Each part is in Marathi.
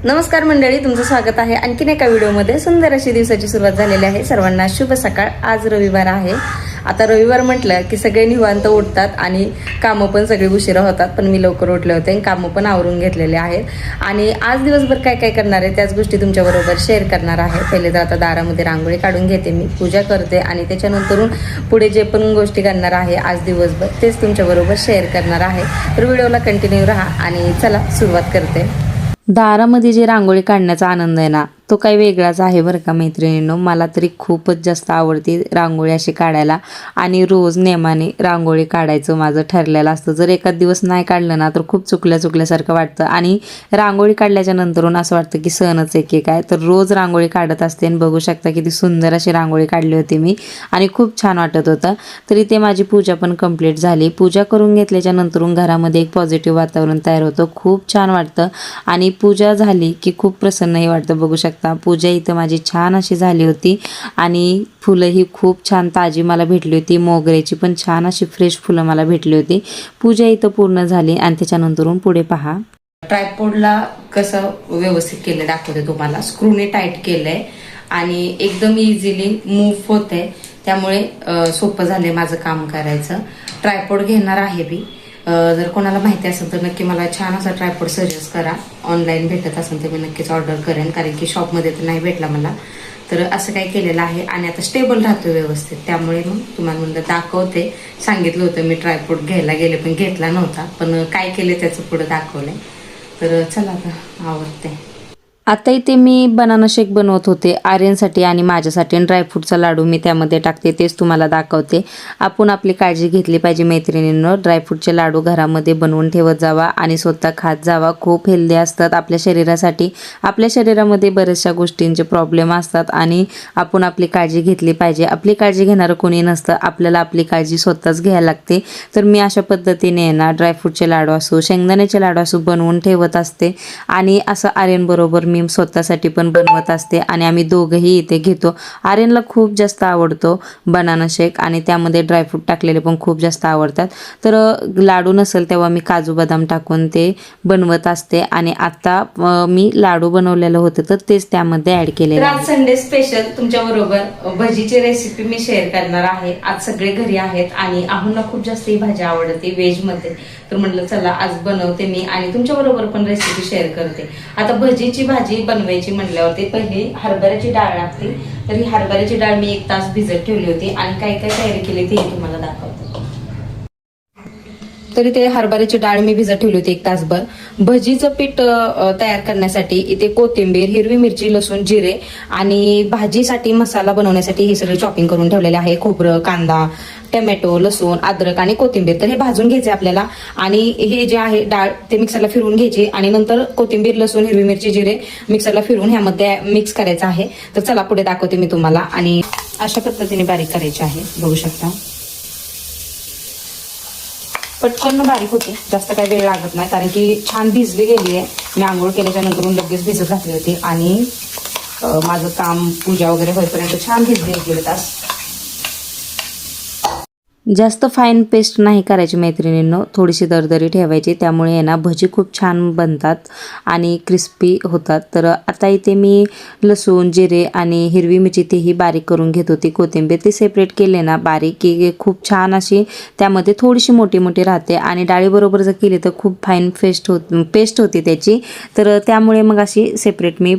नमस्कार मंडळी, तुमचं स्वागत आहे आणखीन एका व्हिडिओमध्ये। सुंदर अशी दिवसाची सुरुवात झालेली आहे। सर्वांना शुभ सकाळ। आज रविवार आहे। आता रविवार म्हटलं की सगळे निवांत उठतात आणि कामं पण सगळे उशिरा होतात, पण मी लवकर उठले होते आणि कामं पण आवरून घेतलेले आहेत। आणि आज दिवसभर काय काय करणार आहे त्याच गोष्टी तुमच्याबरोबर शेअर करणार आहे। पहिले तर आता दारामध्ये रांगोळी काढून घेते, मी पूजा करते आणि त्याच्यानंतरून पुढे जे पण गोष्टी करणार आहे आज दिवसभर तेच तुमच्याबरोबर शेअर करणार आहे। तर व्हिडिओला कंटिन्यू राहा आणि चला सुरुवात करते। दारामध्ये जे रांगोळी काढण्याचा आनंद आहे ना, तो काही वेगळाच आहे बरं का मैत्रिणींनो। मला तरी खूपच जास्त आवडते रांगोळी अशी काढायला आणि रोज नेमाने रांगोळी काढायचं माझं ठरलेलं असतं। जर एखाद दिवस नाही काढलं ना तर खूप चुकल्यासारखं वाटतं आणि रांगोळी काढल्याच्या नंतरून असं वाटतं की सणच एक आहे। तर रोज रांगोळी काढत असते आणि बघू शकता किती सुंदर अशी रांगोळी काढली होती मी आणि खूप छान वाटत होतं। तरी ते माझी पूजा पण कंप्लीट झाली। पूजा करून घेतल्याच्या नंतरून घरामध्ये एक पॉझिटिव्ह वातावरण तयार होतं, खूप छान वाटतं आणि पूजा झाली की खूप प्रसन्नही वाटतं। बघू शकता पूजा इथं माझी छान अशी झाली होती आणि फुलं ही खूप छान ताजी मला भेटली होती। मोगऱ्याची पण छान अशी फ्रेश फुलं मला भेटली होती। पूजा इथं पूर्ण झाली आणि त्याच्यानंतरून पुढे पहा, ट्रायपॉडला कसं व्यवस्थित केलं दाखवते तुम्हाला। स्क्रूने टाईट केलंय आणि एकदम इझिली मूव्ह होते, त्यामुळे सोपं झालंय माझं काम करायचं। ट्रायपॉड घेणार आहे मी। जर कोणाला माहिती असेल तर नक्की मला छान असा ट्रायपॉड सजेस्ट करा। ऑनलाईन भेटत असेल तर मी नक्कीच ऑर्डर करेन, कारण की शॉपमध्ये तर नाही भेटला मला। तर असं काही केलेलं आहे आणि आता स्टेबल राहतो व्यवस्थित, त्यामुळे मग तुम्हाला म्हणलं दाखवते। सांगितलं होतं मी ट्रायपॉड घ्यायला गेले पण घेतला नव्हता, पण काय केले त्याचं पुढे दाखवलंय। तर चला आता आवडते। आता इथे मी बनाना शेक बनवत होते आर्यनसाठी आणि माझ्यासाठी, आणि ड्रायफ्रूटचा लाडू मी त्यामध्ये टाकते, तेच तुम्हाला दाखवते। आपण आपली काळजी घेतली पाहिजे मैत्रिणींनो। ड्रायफ्रूटचे लाडू घरामध्ये बनवून ठेवत जावा आणि स्वतः खात जावा। खूप हेल्दी असतात आपल्या शरीरासाठी। आपल्या शरीरामध्ये बऱ्याचशा गोष्टींचे प्रॉब्लेम असतात आणि आपण आपली काळजी घेतली पाहिजे। आपली काळजी घेणारं कोणी नसतं, आपल्याला आपली काळजी स्वतःच घ्यायला लागते। तर मी अशा पद्धतीने ना ड्रायफ्रूटचे लाडू असो, शेंगदाण्याचे लाडू असो बनवून ठेवत असते आणि असं आर्यन बरोबर मी स्वतःसाठी पण बनवत असते आणि आम्ही दोघंही इथे घेतो। आर्यनला खूप जास्त आवडतो बनाना शेक आणि त्यामध्ये ड्रायफ्रूट टाकलेले पण खूप जास्त आवडतात। तर लाडू नसेल तेव्हा मी काजू बदाम टाकून ते बनवत असते आणि आता मी लाडू बनवलेलं होतं तर तेच त्यामध्ये ऍड केलेलं आहे। आज संडे स्पेशल तुमच्या बरोबर भजीची रेसिपी मी शेअर करणार आहे। आज सगळे घरी आहेत आणि आहुंना खूप जास्त ही भाजी आवडते व्हेज मध्ये, तर म्हटलं चला आज बनवते मी आणि तुमच्या बरोबर पण रेसिपी शेअर करते। आता भजीची भाजी बनवायची म्हटल्यावरती पहिली हरभऱ्याची डाळ लागते। तर ही हरभऱ्याची डाळ मी 1 तास भिजत ठेवली होती आणि काय काय तयारी केली ते तुम्हाला दाखवते। तरी ते हरभऱ्याची डाळ मी भिजत ठेवली होती 1 तासभर। भजीचं पीठ तयार करण्यासाठी इथे कोथिंबीर, हिरवी मिरची, लसूण, जिरे आणि भाजीसाठी मसाला बनवण्यासाठी हे सगळे चॉपिंग करून ठेवलेले आहे। खोबरं, कांदा, टोमॅटो, लसूण, अद्रक आणि कोथिंबीर, तर हे भाजून घ्यायचे आपल्याला आणि हे जे आहे डाळ ते मिक्सरला फिरवून घ्यायची आणि नंतर कोथिंबीर, लसूण, हिरवी मिरची, जिरे मिक्सरला फिरवून ह्यामध्ये मिक्स करायचं आहे। तर चला पुढे दाखवते मी तुम्हाला। आणि अशा पद्धतीने बारीक करायची आहे, बघू शकता पटकन बारीक होते, जास्त काही वेळ लागत नाही कारण की छान भिजली गेली आहे। मी आंघोळ केल्याच्या नंतर लगेच भिजत घातली होती आणि माझं काम पूजा वगैरे होईपर्यंत छान भिजली गेले तास। जास्त फाईन पेस्ट नाही करायची मैत्रिणींनो, थोडीशी दरदरी ठेवायची, त्यामुळे आहे ना भजी खूप छान बनतात आणि क्रिस्पी होतात। तर आता इथे मी लसूण, जिरे आणि हिरवी मिरची तेही बारीक करून घेत होती। कोथिंबीर ते सेपरेट केले ना बारीक की खूप छान अशी त्यामध्ये थोडीशी मोठी मोठी राहते आणि डाळीबरोबर जर केली तर खूप फाईन पेस्ट होती त्याची। तर त्यामुळे मग अशी सेपरेट मी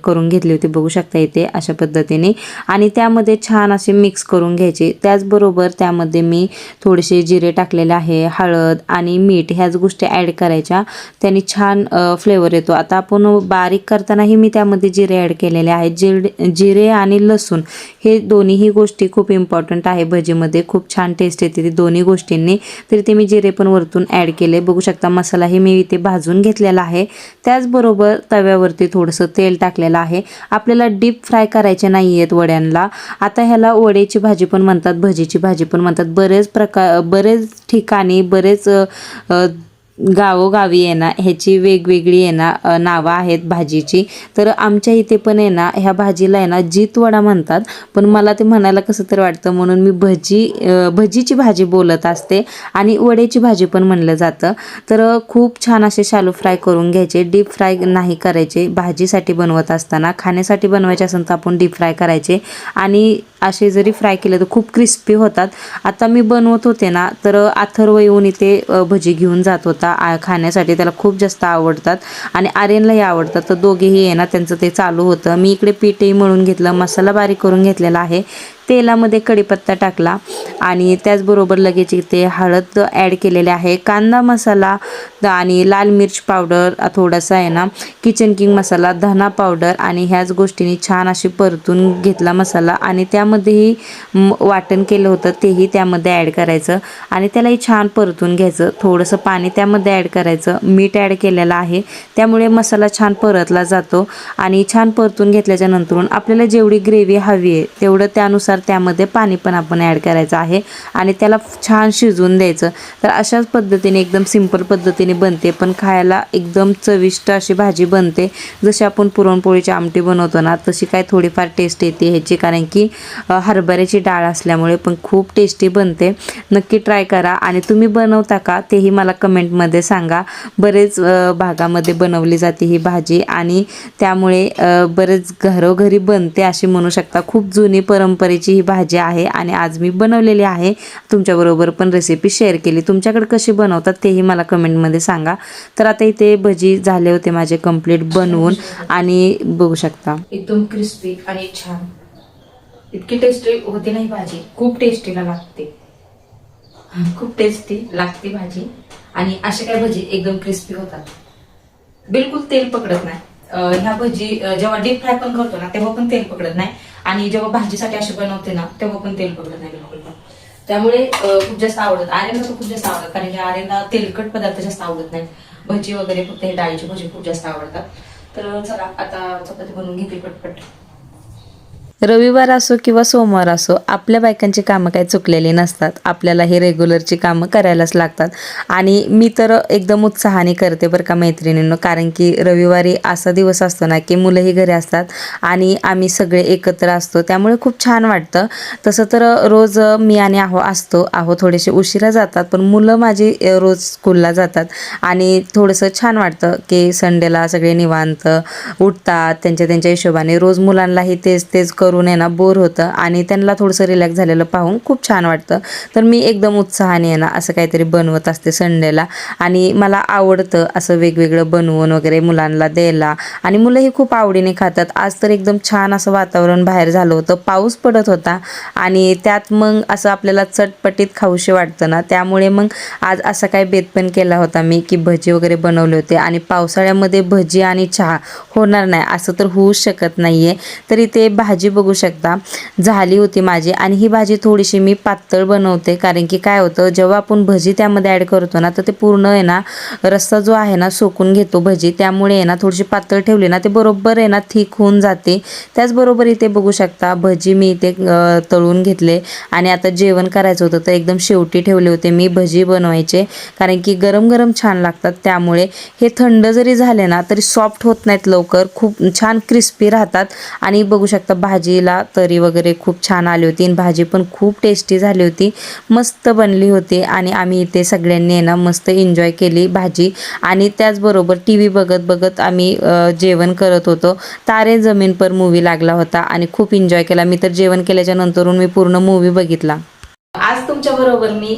करून घेतली होती, बघू शकता इथे अशा पद्धतीने। आणि त्यामध्ये छान असे मिक्स करून घ्यायचे। त्याचबरोबर त्यामध्ये मी थोडेसे जिरे टाकलेले आहे, हळद आणि मीठ ह्याच गोष्टी ॲड करायच्या, त्याने छान फ्लेवर येतो। आता आपण बारीक करतानाही मी त्यामध्ये जिरे ॲड केलेले आहेत। जिरे आणि लसूण हे दोन्हीही गोष्टी खूप इम्पॉर्टंट आहे भजीमध्ये, खूप छान टेस्ट येते ती दोन्ही गोष्टींनी। तरी ते मी जिरे पण वरतून ॲड केले, बघू शकता। मसालाही मी इथे भाजून घेतलेला आहे। त्याचबरोबर तव्यावरती थोडंसं तेल टाकलेलं आहे। आपल्याला डीप फ्राय करायचे नाही आहेत वड्यांना। आता ह्याला वड्याची भाजी पण म्हणतात, भजीची भाजी पण म्हणतात, बरेच ठिकाणी बरेच गावोगावी आहे ना ह्याची वेगवेगळी आहे ना नावं आहेत भाजीची. तर आमच्या इथे पण आहे ना ह्या भाजीला आहे ना जितवडा म्हणतात, पण मला ते म्हणायला कसं तर वाटतं म्हणून मी भजीची भाजी बोलत असते आणि वड्याची भाजी पण म्हणलं जातं. तर खूप छान असे शालो फ्राय करून घ्यायचे, डीप फ्राय नाही करायचे. भाजीसाठी बनवत असताना, खाण्यासाठी बनवायचे असेल तर आपण डीप फ्राय करायचे आणि असे जरी फ्राय केले तर खूप क्रिस्पी होतात. आता मी बनवत होते ना तर अथर्व येऊन इथे भजी घेऊन जात होता खाण्यासाठी, त्याला खूप जास्त आवडतात आणि आर्यनलाही आवडतात. तर दोघेही आहे ना त्यांचं ते चालू होतं. मी इकडे पीठही मळून घेतलं, मसाला बारीक करून घेतलेला आहे, तेलामध्ये कढीपत्ता टाकला आणि त्याचबरोबर लगेच इथे हळद ॲड केलेले आहे, कांदा मसाला आणि लाल मिर्च पावडर, थोडासा आहे ना किचन किंग मसाला, धना पावडर आणि ह्याच गोष्टींनी छान अशी परतून घेतला मसाला आणि त्यामध्येही वाटण केलं होतं तेही त्यामध्ये ॲड करायचं आणि त्यालाही छान परतून घ्यायचं. थोडंसं पाणी त्यामध्ये ॲड करायचं, मीठ ॲड केलेलं आहे त्यामुळे मसाला छान परतला जातो आणि छान परतून घेतल्याच्या नंतरून आपल्याला जेवढी ग्रेव्ही हवी आहे तेवढं त्यानुसार त्यामध्ये पाणी पण आपण ॲड करायचं आहे आणि त्याला छान शिजवून द्यायचं. तर अशाच पद्धतीने एकदम सिंपल पद्धतीने बनते, पण खायला एकदम चविष्ट अशी भाजी बनते. जशी आपण पुरणपोळीची आमटी बनवतो ना तशी काय थोडीफार टेस्ट येते ह्याची, कारण की हरभऱ्याची डाळ असल्यामुळे, पण खूप टेस्टी बनते. नक्की ट्राय करा आणि तुम्ही बनवता का तेही मला कमेंटमध्ये सांगा. बरेच भागामध्ये बनवली जाते ही भाजी आणि त्यामुळे बरेच घरोघरी बनते अशी म्हणू शकता. खूप जुनी परंपरेची ही भाजी आहे आणि आज मी बनवलेली आहे. तुमच्याबरोबर पण रेसिपी शेअर केली. तुमच्याकडे कशी बनवतात तेही मला कमेंटमध्ये सांगा. तर आता इथे भजी झाले होते माझे कंप्लीट बनवून आणि बघू शकता एकदम क्रिस्पी आणि छान, इतकी टेस्टी होते नाही भाजी, खूप टेस्टीला लागते, खूप टेस्टी लागते भाजी. आणि असे काय भजी एकदम क्रिस्पी होतात, बिलकुल तेल पकडत नाही. ह्या भजी जेव्हा डीप फ्राय पण करतो ना तेव्हा पण तेल पकडत नाही आणि जेव्हा भाजीसाठी अशी बनवते ना तेव्हा पण तेल पकडत नाही बिलकुल पण. त्यामुळे खूप जास्त आवडत, आर्यनला तर खूप जास्त आवडत, कारण की आर्यनला तेलकट पदार्थ जास्त आवडत नाही. भजी वगैरे फक्त हे डाळीची भजी खूप जास्त आवडतात. तर चला आता चपाती बनवून घेते पटपट. रविवार असो किंवा सोमवार असो, आपल्या बायकांची कामं काही चुकलेली नसतात. आपल्याला हे रेग्युलरची कामं करायलाच लागतात आणि मी तर एकदम उत्साहाने करते बरं का मैत्रिणींनो, कारण की रविवारी असा दिवस असतो ना की मुलंही घरी असतात आणि आम्ही सगळे एकत्र असतो, त्यामुळे खूप छान वाटतं. तसं तर रोज मी आणि आहो थोडेसे उशिरा जातात, पण मुलं माझी रोज स्कूलला जातात आणि थोडंसं छान वाटतं की संडेला सगळे निवांत उठतात त्यांच्या हिशोबाने. रोज मुलांनाही तेच करून आहे ना बोर होतं आणि त्यांना थोडंसं रिलॅक्स झालेलं पाहून खूप छान वाटतं. तर मी एकदम उत्साहाने आहे ना असं काहीतरी बनवत असते संडेला आणि मला आवडतं असं वेगवेगळं बनवून वगैरे मुलांना द्यायला आणि मुलंही खूप आवडीने खातात. आज तर एकदम छान असं वातावरण बाहेर झालं होतं, पाऊस पडत होता आणि त्यात मग असं आपल्याला चटपटीत खाऊशी वाटतं ना, त्यामुळे मग आज असा काय बेत पण केला होता मी की भजी वगैरे बनवले होते आणि पावसाळ्यामध्ये भजी आणि चहा होणार नाही असं तर होऊच शकत नाहीये. तरी ते भाजी बघू शकता झाली होती माझी आणि ही भाजी थोडीशी मी पातळ बनवते, कारण की काय होतं जेव्हा आपण भजी त्यामध्ये ॲड करतो ना तर ते पूर्ण आहे ना रस्सा जो आहे ना सोकून घेतो भजी, त्यामुळे आहे ना थोडीशी पातळ ठेवली ना ते बरोबर आहे ना थिक होऊन जाते. त्याचबरोबर इथे बघू शकता भजी मी इथे तळून घेतले आणि आता जेवण करायचं होतं तर एकदम शेवटी ठेवले होते मी भजी बनवायचे, कारण की गरम गरम छान लागतात. त्यामुळे हे थंड जरी झाले ना तरी सॉफ्ट होत नाहीत लवकर, खूप छान क्रिस्पी राहतात. आणि बघू शकता भाजीला तरी वगैरे खूप छान आली होती आणि भाजी पण खूप टेस्टी झाली होती, मस्त बनली होती आणि आम्ही इथे सगळ्यांनी ना मस्त एन्जॉय केली भाजी. आणि त्याचबरोबर TV बघत बघत आम्ही जेवण करत होतो. तारे जमीन पर मूवी लागला होता आणि खूप एन्जॉय केला. मी तर जेवण केल्याच्या नंतरून मी पूर्ण मूवी बघितला. आज तुमच्या बरोबर मी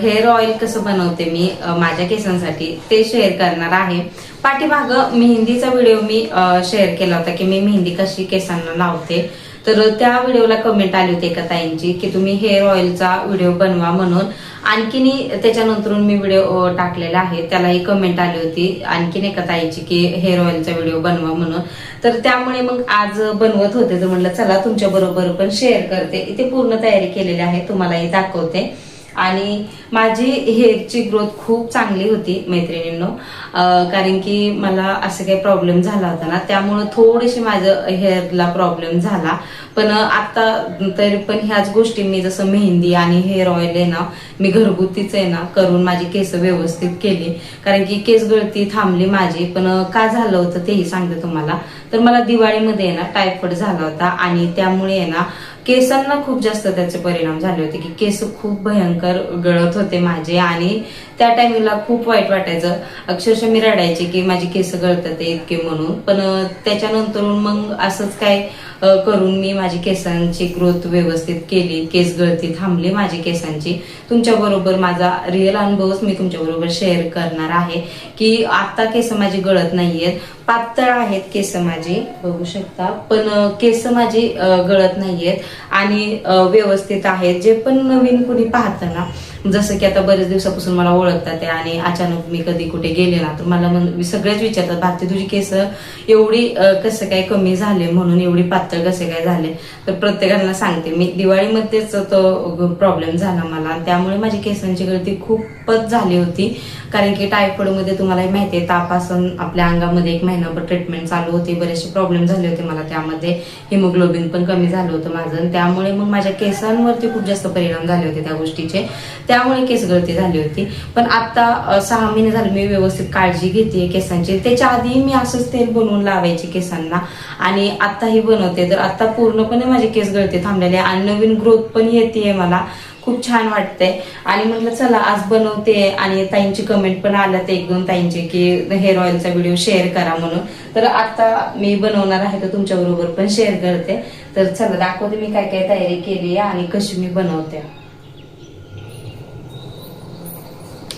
हेअर ऑइल कसं बनवते मी माझ्या केसांसाठी ते शेअर करणार आहे. पाठीमाग मेहंदीचा व्हिडिओ मी शेअर केला होता की मी मेहंदी कशी केसांना लावते, तर त्या व्हिडिओला कमेंट आली होती एका ताईंची की तुम्ही हेअर ऑइलचा व्हिडिओ बनवा म्हणून. आणखीन त्याच्यानंतरून मी व्हिडिओ टाकलेला आहे, त्यालाही कमेंट आली होती आणखीन एका ताईची की हेअर ऑइलचा व्हिडिओ बनवा म्हणून. तर त्यामुळे मग आज बनवत होते, तर म्हटलं चला तुमच्या बरोबर पण शेअर करते. इथे पूर्ण तयारी केलेली आहे, तुम्हालाही दाखवते. आणि माझी हेअरची ग्रोथ खूप चांगली होती मैत्रिणींनो, कारण की मला असं काही प्रॉब्लेम झाला होता ना, त्यामुळं थोडीशी माझं हेअरला प्रॉब्लेम झाला. पण आता तरी पण ह्याच गोष्टी मी जसं मेहंदी आणि हेअर ऑइल आहे ना, मी घरगुतीच आहे ना करून माझी केस व्यवस्थित केली, कारण की केस गळती थांबली माझी. पण का झालं होतं तेही सांगते तुम्हाला. तर मला दिवाळीमध्ये ना टायफॉइड झाला होता आणि त्यामुळे ना केसांना खूप जास्त त्याचे परिणाम झाले होते, की केस खूप भयंकर गळत होते माझे. आणि त्या टाइमला खूप वाईट वाटायचं, अक्षरशः मी रडायचे की माझी केस गळतात इतके म्हणून. पण त्याच्यानंतर मग असंच काय करून मी माझी केसांची ग्रोथ व्यवस्थित केली, केस गळती थांबली माझी केसांची. तुमच्या बरोबर माझा रिअल अनुभवच मी तुमच्या बरोबर शेअर करणार आहे, की आता केस माझी गळत नाहीयेत, पातळ आहेत केस माझी बघू शकता, पण केस माझी गळत नाहीयेत आणि व्यवस्थित आहेत. जे पण नवीन कुणी पाहतं ना, जसं की आता बरेच दिवसापासून मला ओळखतात आणि अचानक मी कधी कुठे गेले ना, तर मला सगळेच विचारतात, भारती तुझी केस एवढी कसं काय कमी झाले, म्हणून एवढी पातळ कसे काय झाले. तर प्रत्येकाला सांगते मी, दिवाळीमध्येच तो प्रॉब्लेम झाला मला, त्यामुळे माझी केसांची गळती खूपच झाली होती. कारण की टायफॉइडमध्ये तुम्हाला माहिती आहे, तापासून आपल्या अंगामध्ये 1 महिनाभर ट्रीटमेंट चालू होती, बरेचसे प्रॉब्लेम झाले होते मला. त्यामध्ये हिमोग्लोबिन पण कमी झालं होतं माझं, त्यामुळे मग माझ्या केसांवरती खूप जास्त परिणाम झाले होते त्या गोष्टीचे, त्यामुळे केस गळती झाली होती. पण आता 6 महिने झाले मी व्यवस्थित काळजी घेते केसांची. त्याच्या आधी मी असंच तेल बनवून लावायचे केसांना आणि आताही बनवते. तर आता पूर्णपणे माझे केस गळती थांबलेले आणि नवीन ग्रोथ पण येते, मला खूप छान वाटतंय. आणि म्हटलं चला आज बनवते, आणि ताईंची कमेंट पण आल्यात 1-2 ताईंचे की हेअर ऑइलचा व्हिडिओ शेअर करा म्हणून. तर आता मी बनवणार आहे, तर तुमच्या बरोबर पण शेअर करते. तर चला दाखवते मी काय काय तयारी केली आहे आणि कशी मी बनवते.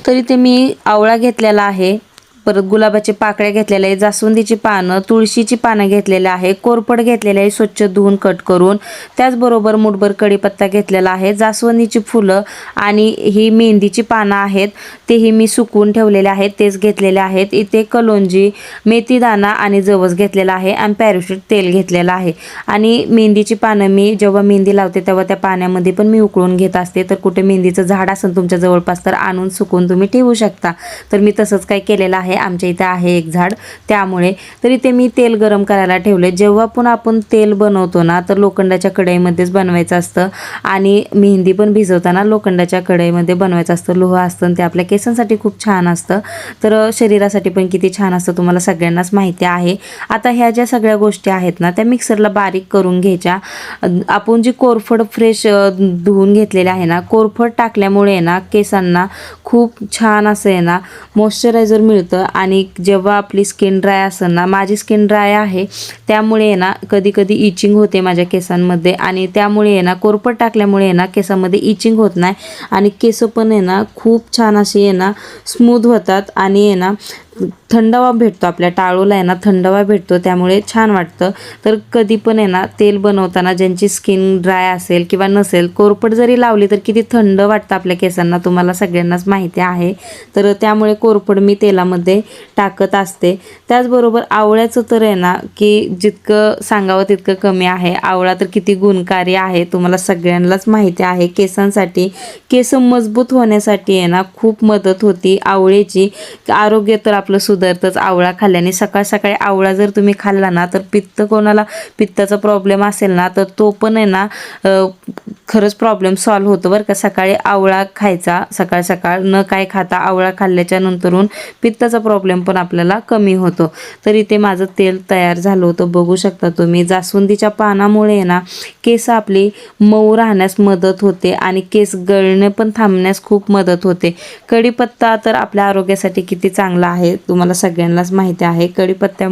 तरी ते मी आवळा घेतलेला आहे, परत गुलाबाचे पाकळ्या घेतलेल्या आहे, जास्वंदीची पानं, तुळशीची पानं घेतलेले आहे, कोरफड घेतलेले आहे स्वच्छ धुवून कट करून, त्याचबरोबर मुठभर कढीपत्ता घेतलेला आहे, जास्वंदीची फुलं आणि ही मेहंदीची पानं आहेत, तेही मी सुकवून ठेवलेले आहेत, तेच घेतलेले आहेत. इथे कलोंजी, मेथीदाणा आणि जवस घेतलेला आहे आणि पॅराशूट तेल घेतलेलं आहे. आणि मेहंदीची पानं मी जेव्हा मेहंदी लावते तेव्हा त्या पाण्यामध्ये पण मी उकळून घेत असते. तर कुठे मेहंदीचं झाड असेल तुमच्या जवळपास तर आणून सुकवून तुम्ही ठेवू शकता. तर मी तसंच काय केलेलं आहे, आमच्या इथे आहे एक झाड, त्यामुळे. तरी ते मी तेल गरम करायला ठेवले. जेव्हा पण आपण तेल बनवतो ना, तर लोखंडाच्या कढईमध्येच बनवायचं असतं आणि मेहंदी पण भिजवताना लोखंडाच्या कढईमध्ये बनवायचं असतं. लोह असतं ते आपल्या केसांसाठी खूप छान असतं, तर शरीरासाठी पण किती छान असतं तुम्हाला सगळ्यांनाच माहिती आहे. आता ह्या ज्या सगळ्या गोष्टी आहेत ना, त्या मिक्सरला बारीक करून घ्यायच्या. आपण जी कोरफड फ्रेश धुवून घेतलेली आहे ना, कोरफड टाकल्यामुळे ना केसांना खूप छान असं आहे ना मॉइश्चरायझर मिळतं. आणि जेव्हा आपली स्किन ड्राय असेल ना, माझी स्किन ड्राय आहे त्यामुळे ना कधी कधी इचिंग होते माझ्या केसांमध्ये, आणि त्यामुळे ना कोरफड टाकल्यामुळे ना केसामध्ये इचिंग होत नाही आणि केस पण आहे ना खूप छान असे आहे ना स्मूथ होतात आणि आहे ना थंडावा भेटतो, आपल्या टाळूला आहे ना थंडावा भेटतो, त्यामुळे छान वाटतं. तर कधी पण आहे ना तेल बनवताना ज्यांची स्किन ड्राय असेल किंवा नसेल, कोरफड जरी लावली तर किती थंड वाटतं आपल्या केसांना, तुम्हाला सगळ्यांनाच माहिती आहे. तर त्यामुळे कोरफड मी तेलामध्ये टाकत असते. त्याचबरोबर आवळ्याचं तर आहे ना की जितकं सांगावं तितकं कमी आहे. आवळा तर किती गुणकारी आहे, तुम्हाला सगळ्यांनाच माहिती आहे. केसांसाठी, केस मजबूत होण्यासाठी आहे ना खूप मदत होती आवळ्याची. आरोग्य तर आपलं सुधारतंच आवळा खाल्ल्याने. सकाळ सकाळी आवळा जर तुम्ही खाल्ला ना, तर कोणाला पित्ताचा प्रॉब्लेम असेल ना, तर तो पण आहे ना खरंच प्रॉब्लेम सॉल्व्ह होतो बरं का. सकाळी आवळा खायचा, सकाळ सकाळ न काय खाता आवळा खाल्ल्याच्या नंतरून पित्ताचा प्रॉब्लेम पण आपल्याला कमी होतो. तर इथे माझं तेल तयार झालं होतं, बघू शकता तुम्ही. जास्वंदीच्या पानामुळे ना केस आपली मऊ राहण्यास मदत होते आणि केस गळणे पण थांबण्यास खूप मदत होते. कढीपत्ता तर आपल्या आरोग्यासाठी किती चांगला आहे तुम्हाला सगळ्यांनाच माहिती आहे. कढीपत्ता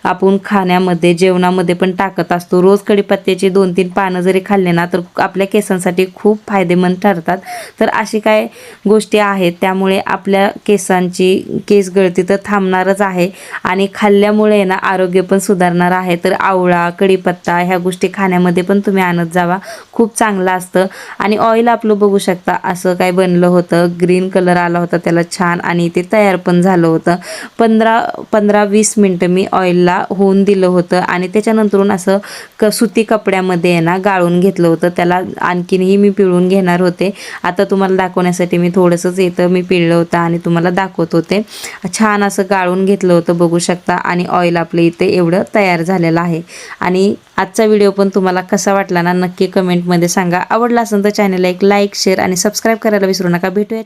आपण खाण्यामध्ये, जेवणामध्ये पण टाकत असतो. रोज कढीपत्त्याची 2-3 पानं जरी खाल्ले ना, तर आपल्या केसांसाठी खूप फायदेमंद ठरतात. तर अशी काय गोष्टी आहेत, त्यामुळे आपल्या केस गळती तर थांबणारच आहे आणि खाल्ल्यामुळे ना आरोग्य पण सुधारणार आहे. तर आवळा, कढीपत्ता ह्या गोष्टी खाण्यामध्ये पण तुम्ही आणत जावा, खूप चांगलं असतं. आणि ऑइल आपलं बघू शकता असं काय बनलं होतं, ग्रीन कलर आला होता त्याला छान, आणि ते तयार पण झालं होतं. 15-20 मिनटं मी ऑइलला होऊन दिलं होतं आणि त्याच्यानंतरून असं सुती कपड्यामध्ये आहे ना गाळून घेतलं होतं. त्याला आणखीनही मी पिळून घेणार होते. आता तुम्हाला दाखवण्यासाठी मी थोडंसंच इथं मी पिळलं होतं आणि तुम्हाला दाखवत होते. छान असं गाळून घेतलं होतं बघू शकता आणि ऑइल आपलं इथे एवढं तयार झालेलं आहे. आणि आजचा व्हिडिओ पण तुम्हाला कसा वाटला ना नक्की कमेंटमध्ये सांगा. आवडला असेल तर चॅनलला एक लाईक शेअर आणि सबस्क्राईब करायला विसरू नका. भेटूया.